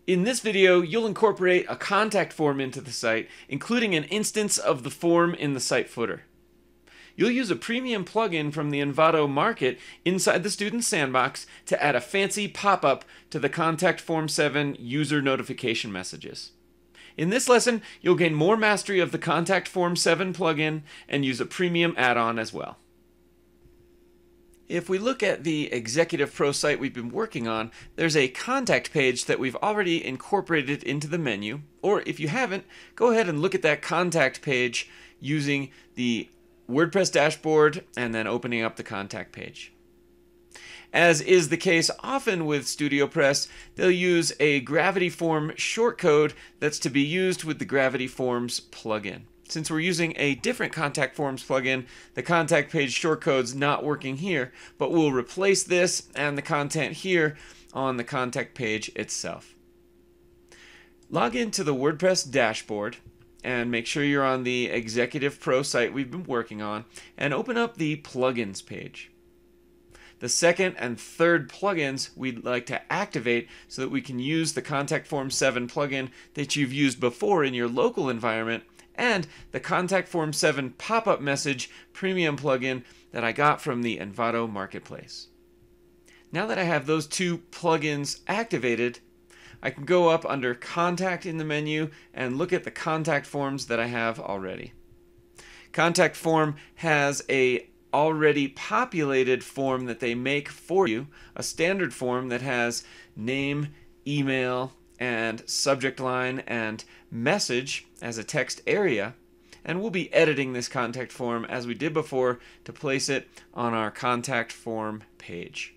In this video, you'll incorporate a contact form into the site, including an instance of the form in the site footer. You'll use a premium plugin from the Envato Market inside the Student Sandbox to add a fancy pop-up to the Contact Form 7 user notification messages. In this lesson, you'll gain more mastery of the Contact Form 7 plugin and use a premium add-on as well. If we look at the Executive Pro site we've been working on, there's a contact page that we've already incorporated into the menu. Or if you haven't, go ahead and look at that contact page using the WordPress dashboard and then opening up the contact page. As is the case often with StudioPress, they'll use a Gravity Form shortcode that's to be used with the Gravity Forms plugin. Since we're using a different Contact Forms plugin, the contact page shortcode's not working here, but we'll replace this and the content here on the contact page itself. Log into the WordPress dashboard and make sure you're on the Executive Pro site we've been working on and open up the plugins page. The second and third plugins we'd like to activate so that we can use the Contact Form 7 plugin that you've used before in your local environment and the Contact Form 7 pop-up message premium plugin that I got from the Envato Marketplace. Now that I have those two plugins activated, I can go up under Contact in the menu and look at the contact forms that I have already. Contact Form has a already populated form that they make for you, a standard form that has name, email, and subject line and message as a text area, and we'll be editing this contact form as we did before to place it on our contact form page.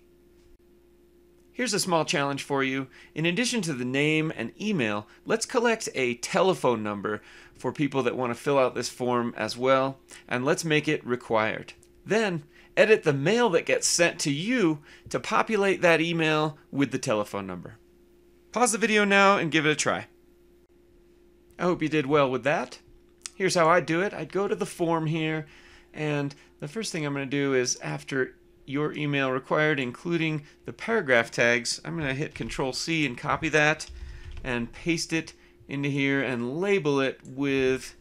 Here's a small challenge for you. In addition to the name and email, let's collect a telephone number for people that want to fill out this form as well, and let's make it required. Then edit the mail that gets sent to you to populate that email with the telephone number. Pause the video now and give it a try. I hope you did well with that. Here's how I do it. I'd go to the form here, and the first thing I'm going to do is after your email required, including the paragraph tags, I'm going to hit Control-C and copy that and paste it into here and label it with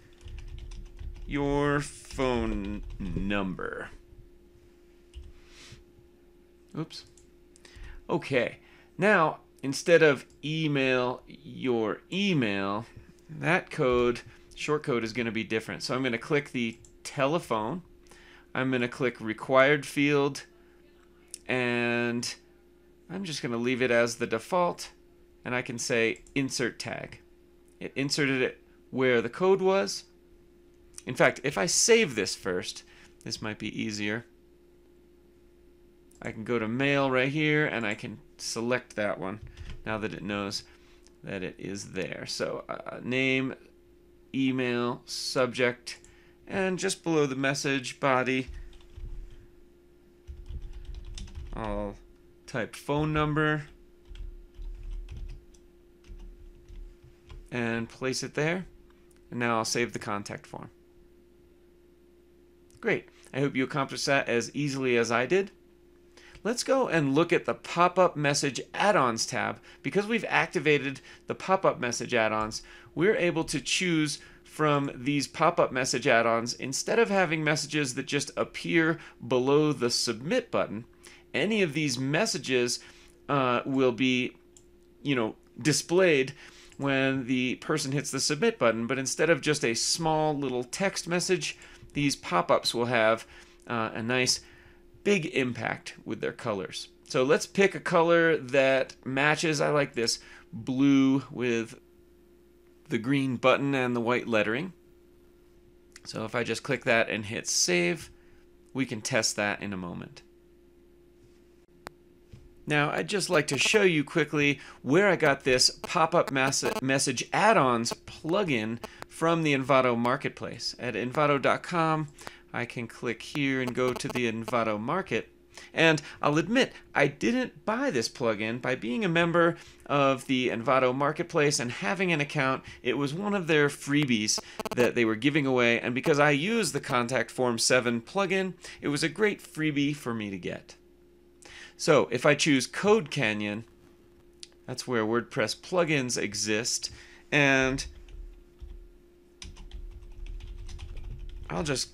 your phone number. Oops. Okay. Now, instead of email your email, that shortcode is going to be different. So I'm going to click the telephone. I'm going to click required field, and I'm just going to leave it as the default, and I can say insert tag. It inserted it where the code was. In fact, if I save this first, this might be easier. I can go to mail right here and I can select that one now that it knows that it is there. So name, email, subject, and just below the message body, I'll type phone number and place it there. And now I'll save the contact form. Great. I hope you accomplished that as easily as I did. Let's go and look at the pop-up message add-ons tab. Because we've activated the pop-up message add-ons, we're able to choose from these pop-up message add-ons, instead of having messages that just appear below the submit button, any of these messages will be, displayed when the person hits the submit button. But instead of just a small little text message, these pop-ups will have a nice big impact with their colors. So let's pick a color that matches. I like this blue with the green button and the white lettering. So if I just click that and hit save, we can test that in a moment. Now I'd just like to show you quickly where I got this pop-up message add-ons plugin from the Envato Marketplace. At envato.com, I can click here and go to the Envato Market. And I'll admit, I didn't buy this plugin. By being a member of the Envato Marketplace and having an account, it was one of their freebies that they were giving away. And because I use the Contact Form 7 plugin, it was a great freebie for me to get. So if I choose Code Canyon, That's where WordPress plugins exist. And I'll just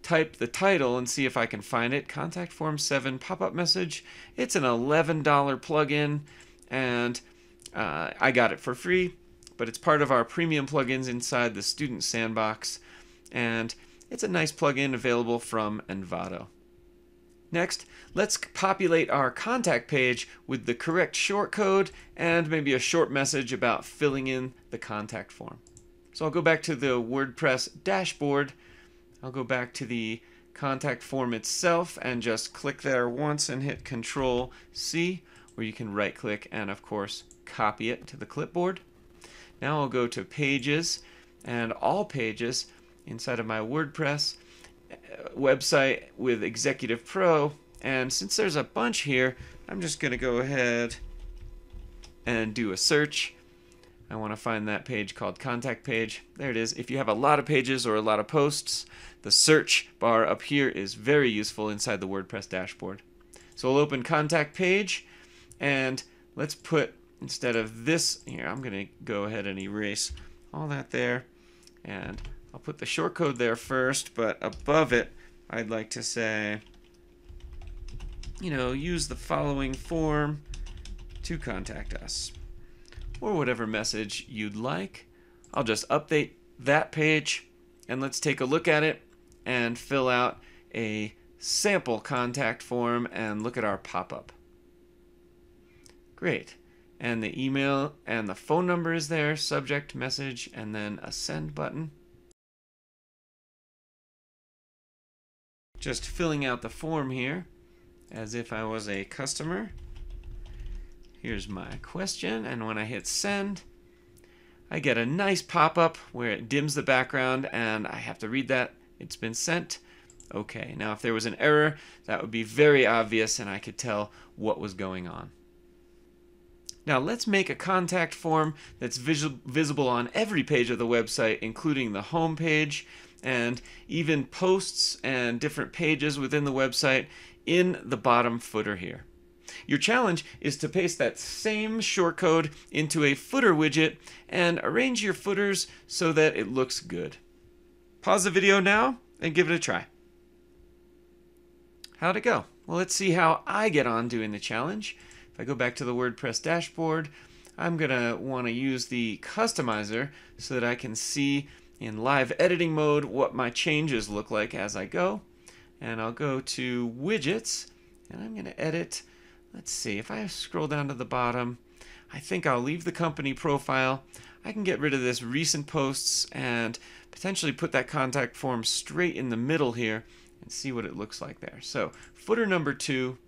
type the title and see if I can find it. Contact Form 7 pop-up message. It's an $11 plugin, and I got it for free, but it's part of our premium plugins inside the Student Sandbox, and it's a nice plugin available from Envato. Next, let's populate our contact page with the correct shortcode and maybe a short message about filling in the contact form. So I'll go back to the WordPress dashboard. I'll go back to the contact form itself and just click there once and hit Control C, where you can right click and of course copy it to the clipboard. Now I'll go to Pages and All Pages inside of my WordPress website with Executive Pro, and since there's a bunch here, I'm just going to go ahead and do a search. I want to find that page called Contact Page. There it is. If you have a lot of pages or a lot of posts, the search bar up here is very useful inside the WordPress dashboard. So I'll open Contact Page, and let's put, instead of this here, I'm going to go ahead and erase all that there, and I'll put the shortcode there first, but above it I'd like to say, use the following form to contact us, or whatever message you'd like. I'll just update that page, and let's take a look at it and fill out a sample contact form and look at our pop-up. Great. And the email and the phone number is there, subject, message, and then a send button. Just filling out the form here as if I was a customer. Here's my question, and when I hit send, I get a nice pop-up where it dims the background and I have to read that it's been sent. Okay, now if there was an error, that would be very obvious and I could tell what was going on. Now let's make a contact form that's visible on every page of the website, including the home page and even posts and different pages within the website in the bottom footer here. Your challenge is to paste that same shortcode into a footer widget and arrange your footers so that it looks good. Pause the video now and give it a try. How'd it go? Well, let's see how I get on doing the challenge. If I go back to the WordPress dashboard, I'm going to want to use the customizer so that I can see in live editing mode what my changes look like as I go. And I'll go to widgets and I'm going to edit. Let's see, if I scroll down to the bottom, I think I'll leave the company profile. I can get rid of this recent posts and potentially put that contact form straight in the middle here and see what it looks like there. So footer number 2,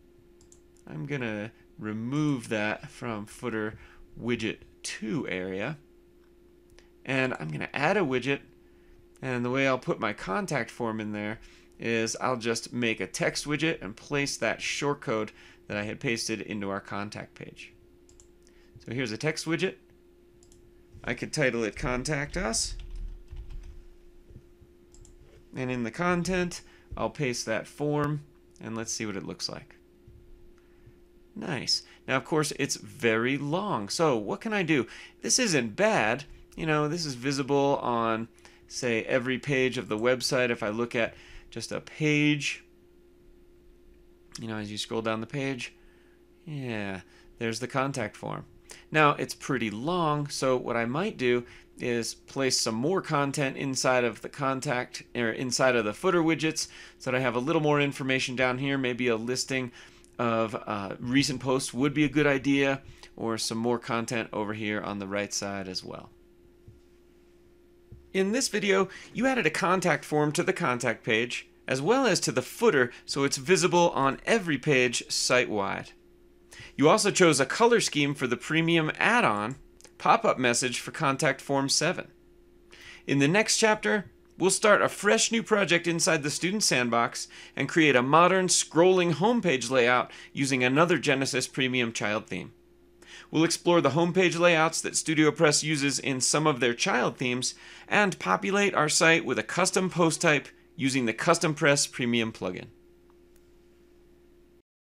I'm going to remove that from footer widget 2 area. And I'm going to add a widget, and the way I'll put my contact form in there is I'll just make a text widget and place that shortcode that I had pasted into our contact page. So here's a text widget. I could title it Contact Us. And in the content, I'll paste that form, and let's see what it looks like. Nice. Now, of course, it's very long. So what can I do? This isn't bad. This is visible on, say, every page of the website. If I look at just a page, as you scroll down the page, yeah, there's the contact form. Now, it's pretty long, so what I might do is place some more content inside of the contact, or inside of the footer widgets, so that I have a little more information down here. Maybe a listing of recent posts would be a good idea, or some more content over here on the right side as well. In this video, you added a contact form to the contact page, as well as to the footer, so it's visible on every page site-wide. You also chose a color scheme for the premium add-on pop-up message for Contact Form 7. In the next chapter, we'll start a fresh new project inside the Student Sandbox and create a modern scrolling homepage layout using another Genesis Premium child theme. We'll explore the homepage layouts that StudioPress uses in some of their child themes and populate our site with a custom post type using the CustomPress Premium plugin.